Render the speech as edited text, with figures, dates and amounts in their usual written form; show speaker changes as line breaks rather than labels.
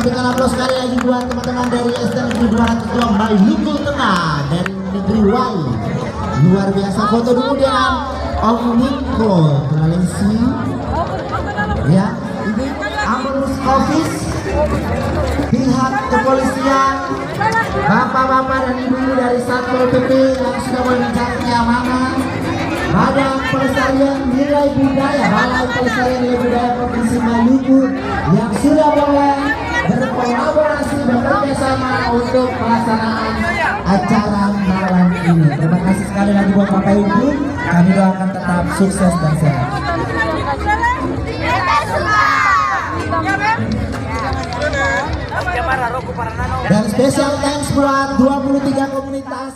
berikan aplaus sekali lagi buat teman-teman dari STM 200 Lomba Lungkul Tengah dari negeri Y. Luar biasa. Foto dulu dengan Om Niko Malaysia. Ya, ini Amunus Office, pihak kepolisian, bapak-bapak dan ibu-ibu dari Satpol PP yang sudah mencari keamanan, Badan Pelestarian Nilai Budaya, Balai Pelestarian Nilai Budaya Provinsi Maluku yang sudah mulai berkolaborasi bekerja sama untuk pelaksanaan acara malam ini. Terima kasih sekali lagi buat Bapak Ibu. Kami doakan tetap sukses dan sehat. Dan special thanks buat 23 komunitas.